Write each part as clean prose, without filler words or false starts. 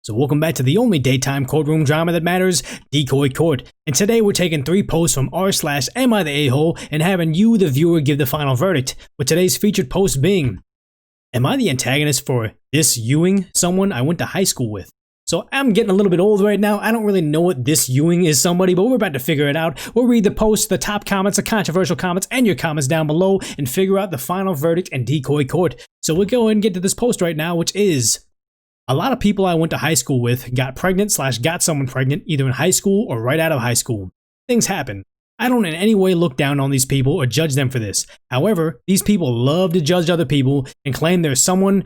So welcome back to the only daytime courtroom drama that matters, Decoy Court. And today we're taking 3 posts from r/AmITheA and having you, the viewer, give the final verdict, with today's featured post being, am I the antagonist for this Ewing, someone I went to high school with? So I'm getting a little bit old right now. I don't really know what this Ewing is somebody, but we're about to figure it out. We'll read the posts, the top comments, the controversial comments, and your comments down below and figure out the final verdict in Decoy Court. So we'll go ahead and get to this post right now, which is, a lot of people I went to high school with got pregnant / got someone pregnant either in high school or right out of high school. Things happen. I don't in any way look down on these people or judge them for this. However, these people love to judge other people and claim they're someone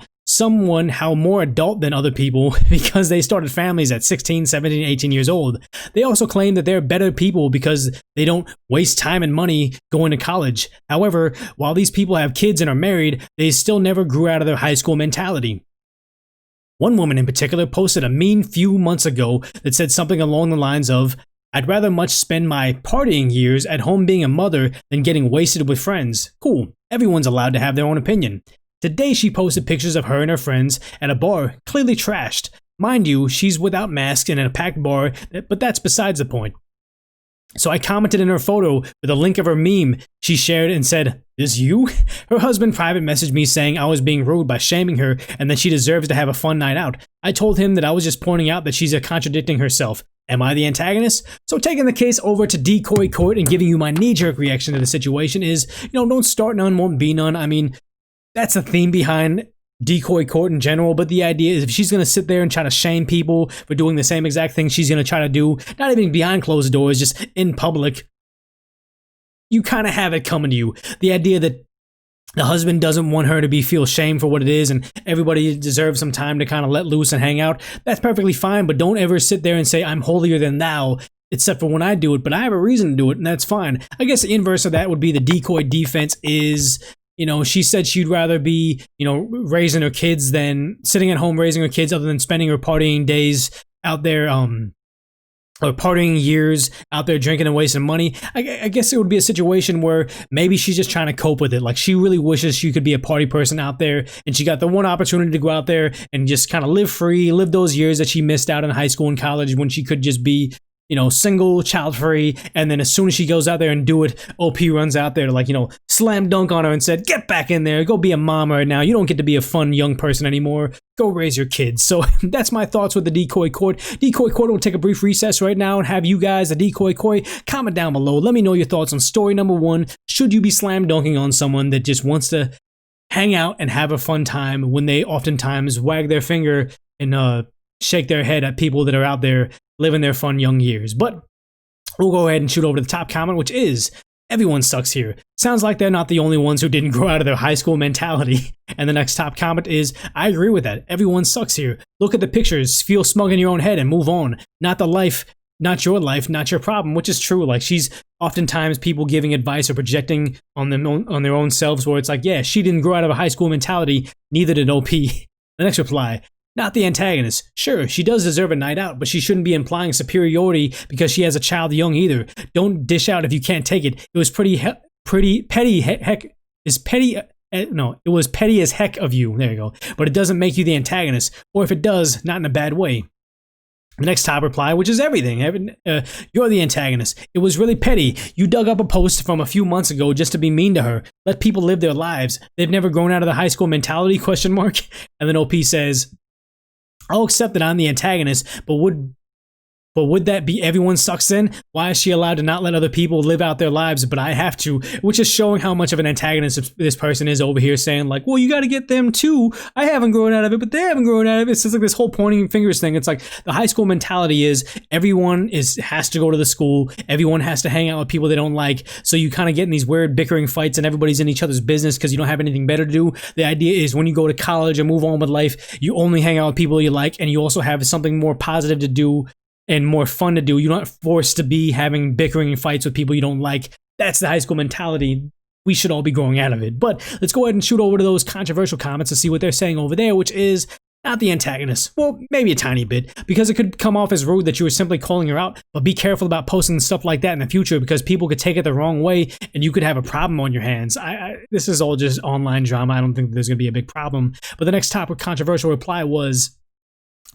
how more adult than other people because they started families at 16, 17, 18 years old. They also claim that they're better people because they don't waste time and money going to college. However, while these people have kids and are married, they still never grew out of their high school mentality. One woman in particular posted a meme few months ago that said something along the lines of, I'd rather much spend my partying years at home being a mother than getting wasted with friends. Cool, everyone's allowed to have their own opinion. Today she posted pictures of her and her friends at a bar, clearly trashed. Mind you, she's without masks and in a packed bar, but that's besides the point. So I commented in her photo with a link of her meme she shared and said, "This you?" Her husband private messaged me saying I was being rude by shaming her and that she deserves to have a fun night out. I told him that I was just pointing out that she's contradicting herself. Am I the antagonist? So taking the case over to Decoy Court and giving you my knee-jerk reaction to the situation is, don't start none, won't be none. I mean, that's the theme behind Decoy Court in general, but the idea is if she's going to sit there and try to shame people for doing the same exact thing she's going to try to do, not even behind closed doors, just in public, you kind of have it coming to you. The idea that the husband doesn't want her to feel shame for what it is and everybody deserves some time to kind of let loose and hang out, that's perfectly fine, but don't ever sit there and say, I'm holier than thou, except for when I do it, but I have a reason to do it, and that's fine. I guess the inverse of that would be the decoy defense is, she said she'd rather be, raising her kids than sitting at home raising her kids other than spending her partying days out there, or partying years out there drinking and wasting money. I guess it would be a situation where maybe she's just trying to cope with it. Like she really wishes she could be a party person out there and she got the one opportunity to go out there and just kind of live free, live those years that she missed out in high school and college when she could just be single, child free, and then as soon as she goes out there and do it, OP runs out there to slam dunk on her and said, get back in there, go be a mom right now, you don't get to be a fun young person anymore, go raise your kids. So that's my thoughts with the Decoy Court. Decoy Court will take a brief recess right now and have you guys, the Decoy Court, comment down below, let me know your thoughts on story number 1, should you be slam dunking on someone that just wants to hang out and have a fun time when they oftentimes wag their finger and shake their head at people that are out there living their fun young years. But we'll go ahead and shoot over to the top comment, which is, everyone sucks here. Sounds like they're not the only ones who didn't grow out of their high school mentality. And the next top comment is, I agree with that. Everyone sucks here. Look at the pictures, feel smug in your own head and move on. Not the life, not your life, not your problem, which is true. Like she's oftentimes people giving advice or projecting on their own selves where it's like, yeah, she didn't grow out of a high school mentality, neither did OP. The next reply, not the antagonist. Sure, she does deserve a night out, but she shouldn't be implying superiority because she has a child young either. Don't dish out if you can't take it. It was it was petty as heck of you. There you go. But it doesn't make you the antagonist. Or if it does, not in a bad way. The next top reply, which is everything. You're the antagonist. It was really petty. You dug up a post from a few months ago just to be mean to her. Let people live their lives. They've never grown out of the high school mentality, ? And then OP says, I'll accept that I'm the antagonist, but would that be everyone sucks then? Why is she allowed to not let other people live out their lives, but I have to? Which is showing how much of an antagonist this person is over here saying like, well, you got to get them too. I haven't grown out of it, but they haven't grown out of it. It's just like this whole pointing fingers thing. It's like the high school mentality is everyone has to go to the school. Everyone has to hang out with people they don't like. So you kind of get in these weird bickering fights and everybody's in each other's business because you don't have anything better to do. The idea is when you go to college and move on with life, you only hang out with people you like and you also have something more positive to do and more fun to do. You're not forced to be having bickering and fights with people you don't like. That's the high school mentality. We should all be growing out of it. But let's go ahead and shoot over to those controversial comments to see what they're saying over there, which is not the antagonist. Well, maybe a tiny bit, because it could come off as rude that you were simply calling her out, but be careful about posting stuff like that in the future because people could take it the wrong way and you could have a problem on your hands. This is all just online drama. I don't think there's going to be a big problem. But the next top controversial reply was,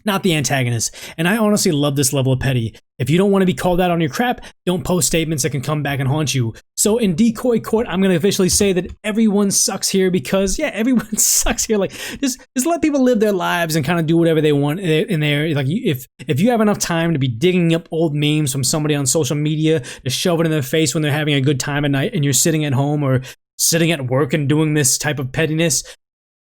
not the antagonist. And I honestly love this level of petty. If you don't want to be called out on your crap, don't post statements that can come back and haunt you. So in Decoy Court, I'm going to officially say that everyone sucks here because, yeah, everyone sucks here. Like, just let people live their lives and kind of do whatever they want in there. Like, if you have enough time to be digging up old memes from somebody on social media to shove it in their face when they're having a good time at night and you're sitting at home or sitting at work and doing this type of pettiness,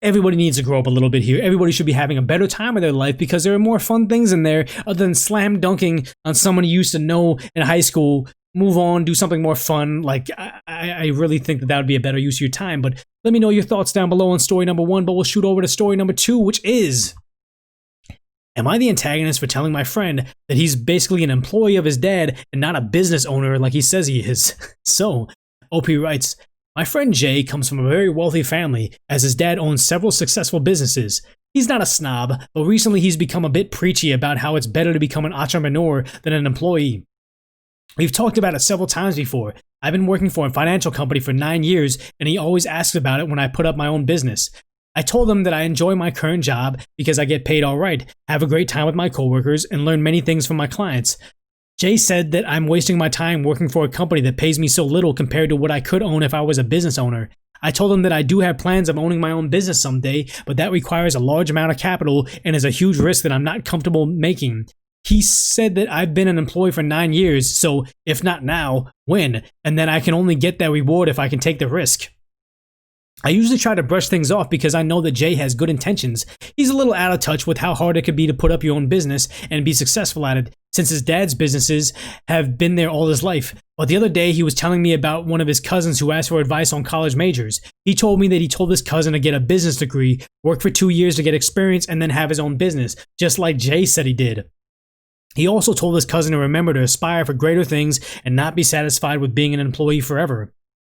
everybody needs to grow up a little bit here. Everybody should be having a better time of their life because there are more fun things in there other than slam dunking on someone you used to know in high school. Move on, do something more fun. Like, I really think that would be a better use of your time. But let me know your thoughts down below on story number 1, but we'll shoot over to story number 2, which is, am I the antagonist for telling my friend that he's basically an employee of his dad and not a business owner like he says he is? So, OP writes, my friend Jay comes from a very wealthy family, as his dad owns several successful businesses. He's not a snob, but recently he's become a bit preachy about how it's better to become an entrepreneur than an employee. We've talked about it several times before. I've been working for a financial company for 9 years, and he always asks about it when I put up my own business. I told him that I enjoy my current job because I get paid all right, have a great time with my coworkers, and learn many things from my clients. Jay said that I'm wasting my time working for a company that pays me so little compared to what I could own if I was a business owner. I told him that I do have plans of owning my own business someday, but that requires a large amount of capital and is a huge risk that I'm not comfortable making. He said that I've been an employee for 9 years, so if not now, when? And that I can only get that reward if I can take the risk. I usually try to brush things off because I know that Jay has good intentions. He's a little out of touch with how hard it could be to put up your own business and be successful at it, since his dad's businesses have been there all his life. But the other day he was telling me about one of his cousins who asked for advice on college majors. He told me that he told his cousin to get a business degree, work for 2 years to get experience, and then have his own business, just like Jay said he did. He also told his cousin to remember to aspire for greater things and not be satisfied with being an employee forever.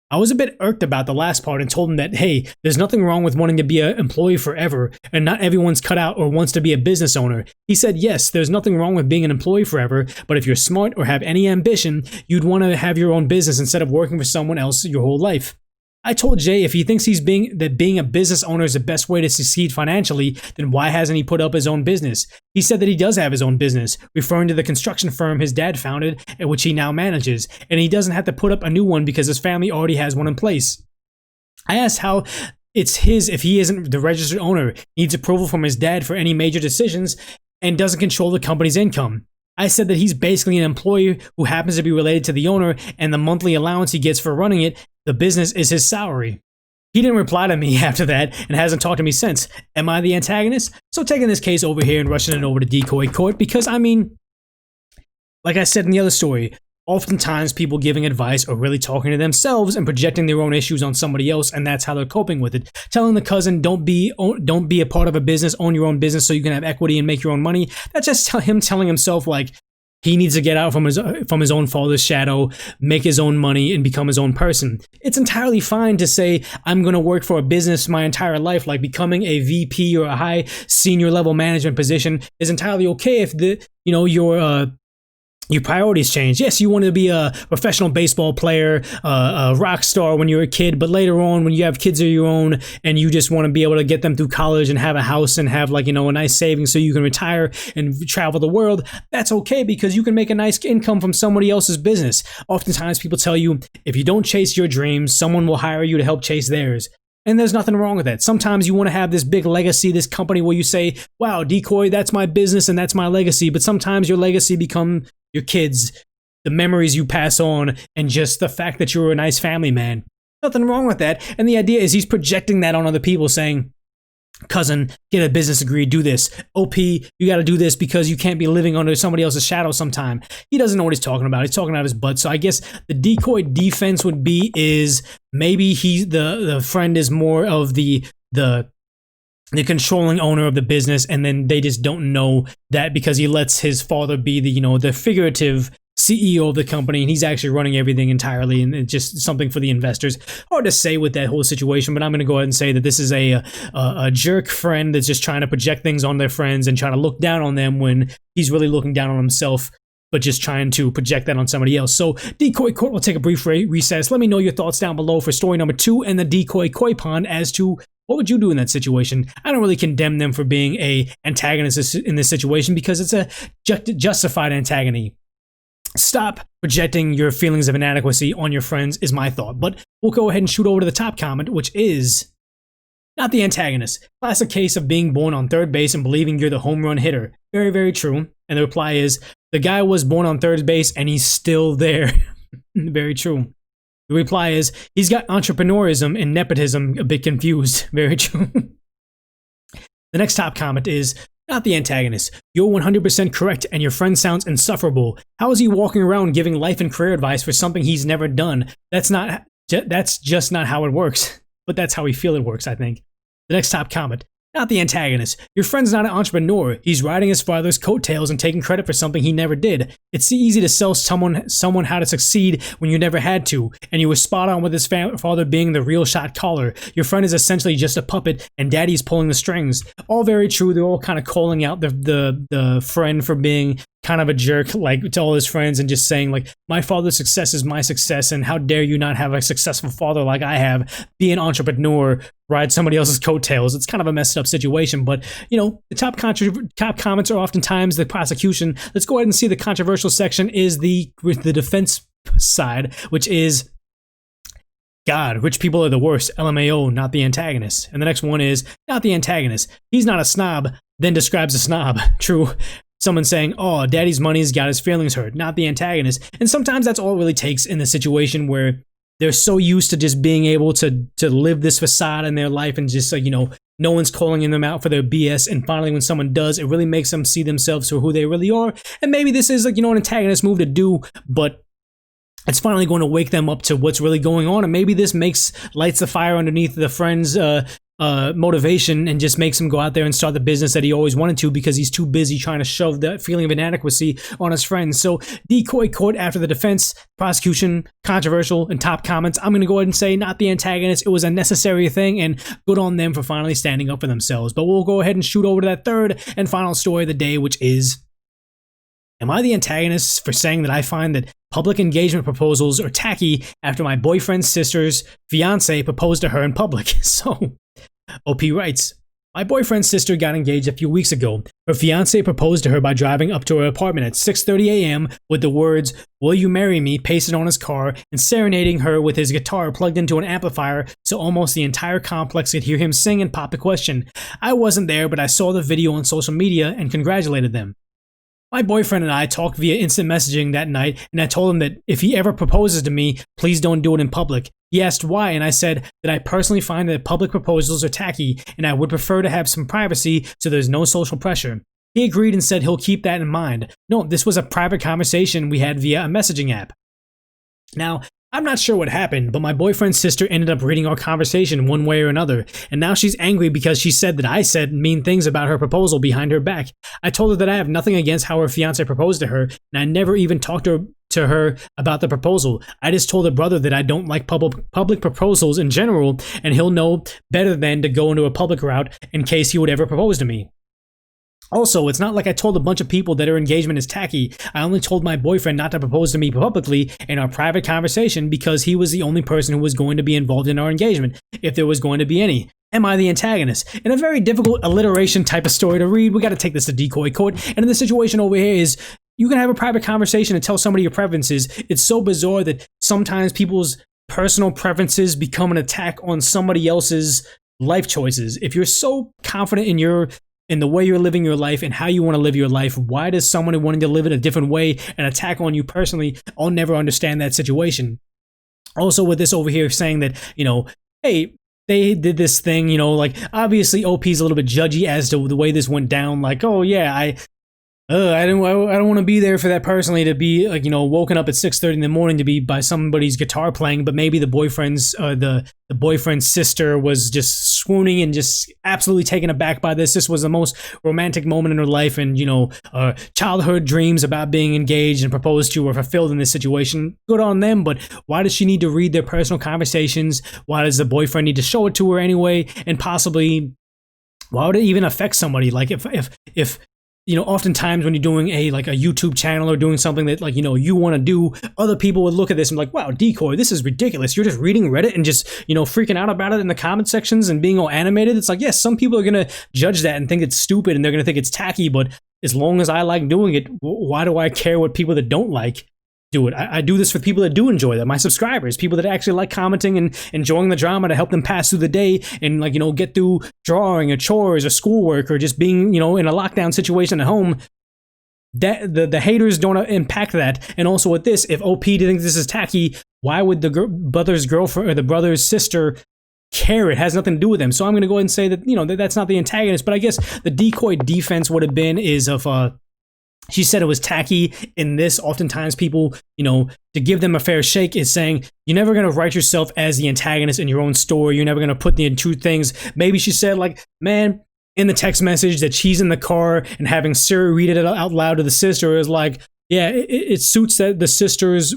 I was a bit irked about the last part and told him that, hey, there's nothing wrong with wanting to be an employee forever, and not everyone's cut out or wants to be a business owner. He said, yes, there's nothing wrong with being an employee forever, but if you're smart or have any ambition, you'd want to have your own business instead of working for someone else your whole life. I told Jay if he thinks that being a business owner is the best way to succeed financially, then why hasn't he put up his own business? He said that he does have his own business, referring to the construction firm his dad founded and which he now manages, and he doesn't have to put up a new one because his family already has one in place. I asked how it's his if he isn't the registered owner, needs approval from his dad for any major decisions, and doesn't control the company's income. I said that he's basically an employee who happens to be related to the owner, and the monthly allowance he gets for running it, the business, is his salary. He didn't reply to me after that and hasn't talked to me since. Am I the antagonist? So taking this case over here and rushing it over to Decoy Court because, I mean, like I said in the other story, oftentimes people giving advice are really talking to themselves and projecting their own issues on somebody else, and that's how they're coping with it. Telling the cousin, don't be a part of a business, own your own business so you can have equity and make your own money. That's just him telling himself like he needs to get out from his own father's shadow, make his own money, and become his own person. It's entirely fine to say, I'm going to work for a business my entire life, like becoming a VP or a high senior level management position is entirely okay if your priorities change. Yes, you want to be a professional baseball player, a rock star when you're a kid, but later on when you have kids of your own and you just want to be able to get them through college and have a house and have a nice savings so you can retire and travel the world, that's okay because you can make a nice income from somebody else's business. Oftentimes people tell you, if you don't chase your dreams, someone will hire you to help chase theirs. And there's nothing wrong with that. Sometimes you want to have this big legacy, this company where you say, wow, Decoy, that's my business and that's my legacy. But sometimes your legacy become your kids, the memories you pass on, and just the fact that you're a nice family man. Nothing wrong with that. And the idea is he's projecting that on other people, saying, cousin, get a business degree, do this. OP, you got to do this because you can't be living under somebody else's shadow sometime. He doesn't know what he's talking about. He's talking out of his butt. So I guess the Decoy defense would be is maybe the friend is more of the controlling owner of the business, and then they just don't know that because he lets his father be the figurative CEO of the company, and he's actually running everything entirely, and it's just something for the investors. Hard to say with that whole situation, but I'm going to go ahead and say that this is a jerk friend that's just trying to project things on their friends and trying to look down on them when he's really looking down on himself, but just trying to project that on somebody else. So Decoy Court will take a brief recess. Let me know your thoughts down below for story number 2 and the Decoy Koi Pond as to What would you do in that situation? I don't really condemn them for being a antagonist in this situation because it's a justified antagony. Stop projecting your feelings of inadequacy on your friends is my thought. But we'll go ahead and shoot over to the top comment, which is not the antagonist. Classic case of being born on third base and believing you're the home run hitter. Very, very true. And the reply is, the guy was born on third base and he's still there. Very true. The reply is, he's got entrepreneurism and nepotism a bit confused. Very true. The next top comment is, not the antagonist. You're 100% correct and your friend sounds insufferable. How is he walking around giving life and career advice for something he's never done? That's just not how it works. But that's how we feel it works, I think. The next top comment. Not the antagonist. Your friend's not an entrepreneur. He's riding his father's coattails and taking credit for something he never did. It's easy to sell someone how to succeed when you never had to, and you were spot on with his father being the real shot caller. Your friend is essentially just a puppet, and daddy's pulling the strings. All very true. They're all kind of calling out the friend for being kind of a jerk, like, to all his friends, and just saying, like, my father's success is my success, and how dare you not have a successful father like I have, be an entrepreneur, ride somebody else's coattails. It's kind of a messed up situation, but, you know, the top comments are oftentimes the prosecution. Let's go ahead and see the controversial section is the defense side, which is, God, rich people are the worst. LMAO, not the antagonist. And the next one is, not the antagonist. He's not a snob, then describes a snob. True. Someone saying, oh, daddy's money's got his feelings hurt, not the antagonist. And sometimes that's all it really takes in the situation where they're so used to just being able to live this facade in their life and just, you know, no one's calling them out for their BS. And finally, when someone does, it really makes them see themselves for who they really are. And maybe this is, like, you know, an antagonist move to do, but it's finally going to wake them up to what's really going on. And maybe this lights the fire underneath the friend's motivation and just makes him go out there and start the business that he always wanted to because he's too busy trying to shove that feeling of inadequacy on his friends. So Decoy Court after the defense, prosecution, controversial, and top comments. I'm going to go ahead and say not the antagonist. It was a necessary thing and good on them for finally standing up for themselves. But we'll go ahead and shoot over to that third and final story of the day, which is, am I the antagonist for saying that I find that public engagement proposals are tacky after my boyfriend's sister's fiance proposed to her in public? So OP writes, my boyfriend's sister got engaged a few weeks ago. Her fiance proposed to her by driving up to her apartment at 6:30 a.m. with the words, will you marry me, pasted on his car, and serenading her with his guitar plugged into an amplifier so almost the entire complex could hear him sing and pop the question. I wasn't there, but I saw the video on social media and congratulated them. My boyfriend and I talked via instant messaging that night, and I told him that if he ever proposes to me, please don't do it in public. He asked why, and I said that I personally find that public proposals are tacky, and I would prefer to have some privacy so there's no social pressure. He agreed and said he'll keep that in mind. No, this was a private conversation we had via a messaging app. Now, I'm not sure what happened, but my boyfriend's sister ended up reading our conversation one way or another, and now she's angry because she said that I said mean things about her proposal behind her back. I told her that I have nothing against how her fiance proposed to her, and I never even talked to her about the proposal. I just told her brother that I don't like public proposals in general, and he'll know better than to go into a public route in case he would ever propose to me. Also, it's not like I told a bunch of people that her engagement is tacky. I only told my boyfriend not to propose to me publicly in our private conversation because he was the only person who was going to be involved in our engagement, if there was going to be any. Am I the antagonist? In a very difficult alliteration type of story to read, we got to take this to Decoy Court. And in the situation over here is, you can have a private conversation and tell somebody your preferences. It's so bizarre that sometimes people's personal preferences become an attack on somebody else's life choices. If you're so confident in the way you're living your life and how you want to live your life, why does someone wanting to live it a different way and attack on you personally? I'll never understand that situation. Also with this over here saying that, you know, hey, they did this thing, you know, like obviously OP's a little bit judgy as to the way this went down. Like, oh yeah, I don't want to be there for that personally, to be like, you know, woken up at 6:30 in the morning to be by somebody's guitar playing, but maybe the boyfriend's the boyfriend's sister was just swooning and just absolutely taken aback by this. This was the most romantic moment in her life, and, you know, childhood dreams about being engaged and proposed to were fulfilled in this situation. Good on them, but why does she need to read their personal conversations? Why does the boyfriend need to show it to her anyway? And possibly, why would it even affect somebody? Like if oftentimes when you're doing a YouTube channel or doing something that you want to do, other people would look at this and be like, wow, Decoy, this is ridiculous. You're just reading Reddit and just, freaking out about it in the comment sections and being all animated. It's like, yes, some people are going to judge that and think it's stupid and they're going to think it's tacky, but as long as I like doing it, why do I care what people that don't like do it? I do this for people that do enjoy that, my subscribers, people that actually like commenting and enjoying the drama to help them pass through the day and get through drawing or chores or schoolwork or just being in a lockdown situation at home. That the haters don't impact that. And also with this, if OP thinks this is tacky, why would the brother's girlfriend or the brother's sister care? It has nothing to do with them. So I'm going to go ahead and say that that's not the antagonist. But I guess the Decoy defense would have been is of she said it was tacky in this. Oftentimes people, to give them a fair shake is saying, you're never going to write yourself as the antagonist in your own story. You're never going to put the two things. Maybe she said man, in the text message that she's in the car and having Siri read it out loud to the sister is like, yeah, it suits that the sister's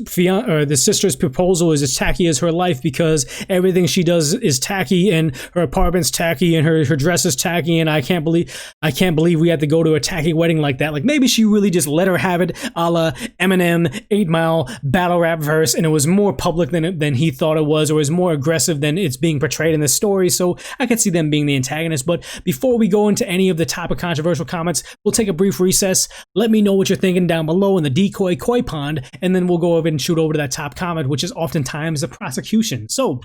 proposal is as tacky as her life because everything she does is tacky and her apartment's tacky and her dress is tacky and I can't believe we had to go to a tacky wedding like that. Like maybe she really just let her have it, a la Eminem 8 Mile battle rap verse, and it was more public than he thought it was, or was more aggressive than it's being portrayed in the story. So I could see them being the antagonist. But before we go into any of the top of controversial comments, we'll take a brief recess. Let me know what you're thinking down below in the Decoy koi pond, and then we'll go over and shoot over to that top comment, which is oftentimes the prosecution. So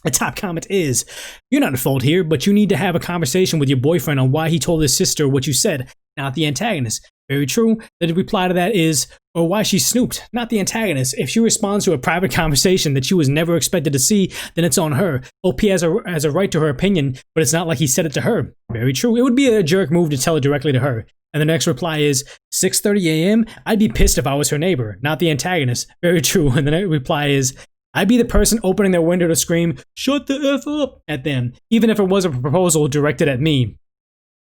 the top comment is, you're not at fault here, but you need to have a conversation with your boyfriend on why he told his sister what you said, not the antagonist. Very true. The reply to that is, or why she snooped, not the antagonist. If she responds to a private conversation that she was never expected to see, then it's on her. OP has a right to her opinion, but it's not like he said it to her. Very true. It would be a jerk move to tell it directly to her. And the next reply is, 6:30 a.m.? I'd be pissed if I was her neighbor, not the antagonist. Very true. And the next reply is, I'd be the person opening their window to scream, shut the F up, at them, even if it was a proposal directed at me.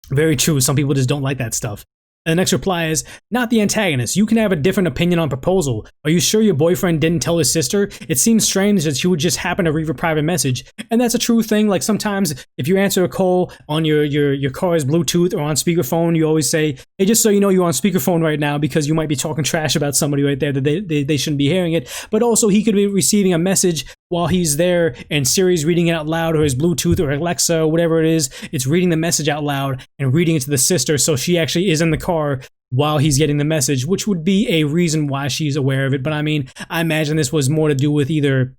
Very true. Some people just don't like that stuff. And the next reply is, not the antagonist. You can have a different opinion on proposal. Are you sure your boyfriend didn't tell his sister? It seems strange that she would just happen to read your private message. And that's a true thing. Like sometimes if you answer a call on your car's Bluetooth or on speakerphone, you always say, hey, just so you know, you're on speakerphone right now because you might be talking trash about somebody right there that they shouldn't be hearing it. But also he could be receiving a message while he's there and Siri's reading it out loud, or his Bluetooth or Alexa or whatever it is, it's reading the message out loud and reading it to the sister, so she actually is in the car while he's getting the message, which would be a reason why she's aware of it. But I mean, I imagine this was more to do with either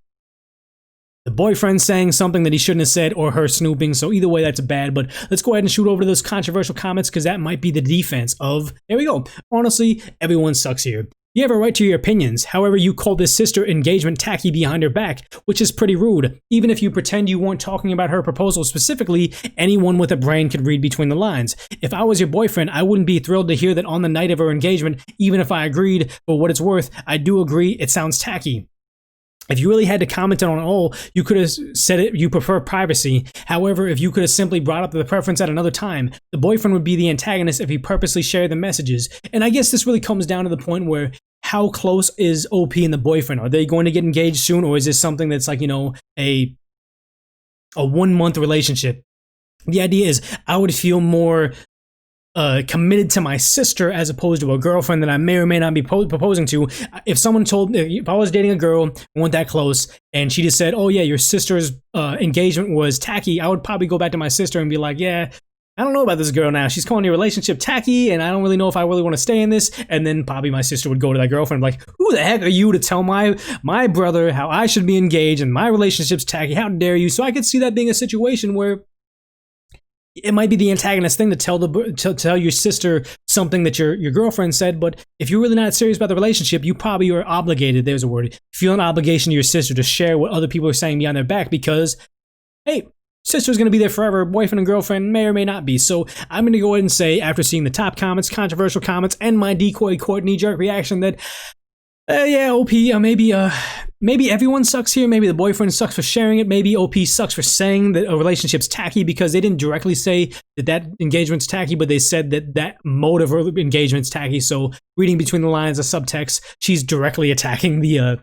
the boyfriend saying something that he shouldn't have said or her snooping, so either way that's bad. But let's go ahead and shoot over to those controversial comments because that might be the defense of, there we go, honestly, everyone sucks here. You have a right to your opinions. However, you called this sister engagement tacky behind her back, which is pretty rude. Even if you pretend you weren't talking about her proposal specifically, anyone with a brain could read between the lines. If I was your boyfriend, I wouldn't be thrilled to hear that on the night of her engagement, even if I agreed. For what it's worth, I do agree it sounds tacky. If you really had to comment on it all, you could have said it, you prefer privacy. However, if you could have simply brought up the preference at another time, the boyfriend would be the antagonist if he purposely shared the messages. And I guess this really comes down to the point where, how close is OP and the boyfriend? Are they going to get engaged soon, or is this something that's like, a 1 month relationship? The idea is I would feel more committed to my sister as opposed to a girlfriend that I may or may not be proposing to. If I was dating a girl, we weren't that close, and she just said, oh yeah, your sister's engagement was tacky, I would probably go back to my sister and be like, yeah, I don't know about this girl now. She's calling your relationship tacky, and I don't really know if I really want to stay in this. And then probably my sister would go to that girlfriend like, who the heck are you to tell my brother how I should be engaged and my relationship's tacky? How dare you? So I could see that being a situation where it might be the antagonist thing to tell your sister something that your girlfriend said, but if you're really not serious about the relationship, you probably are obligated, there's a word, feel an obligation to your sister to share what other people are saying behind their back because, hey, sister's going to be there forever, boyfriend and girlfriend may or may not be. So I'm going to go ahead and say, after seeing the top comments, controversial comments, and my Decoy Court knee-jerk reaction that, yeah, OP, maybe everyone sucks here. Maybe the boyfriend sucks for sharing it. Maybe OP sucks for saying that a relationship's tacky because they didn't directly say that engagement's tacky, but they said that mode of engagement's tacky. So reading between the lines, the subtext, she's directly attacking the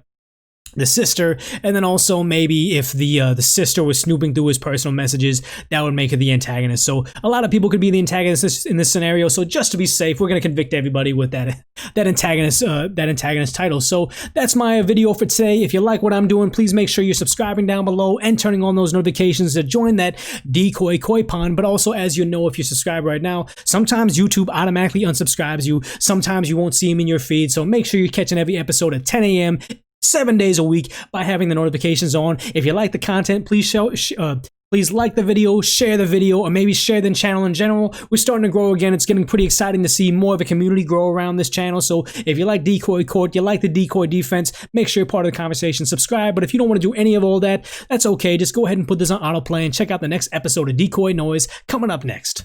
the sister, and then also maybe if the sister was snooping through his personal messages, that would make her the antagonist. So a lot of people could be the antagonist in this scenario. So just to be safe, we're gonna convict everybody with that antagonist title. So that's my video for today. If you like what I'm doing, please make sure you're subscribing down below and turning on those notifications to join that Decoy Koi pond. But also, as you know, if you subscribe right now, sometimes YouTube automatically unsubscribes you. Sometimes you won't see them in your feed. So make sure you're catching every episode at 10 a.m. 7 days a week by having the notifications on. If you like the content, please please like the video, share the video, or maybe share the channel in general. We're starting to grow again. It's getting pretty exciting to see more of a community grow around this channel. So if you like Decoy Court, you like the decoy defense, make sure you're part of the conversation, subscribe. But if you don't want to do any of all that, that's okay. Just go ahead and put this on autoplay and check out the next episode of DecoyNoise coming up next.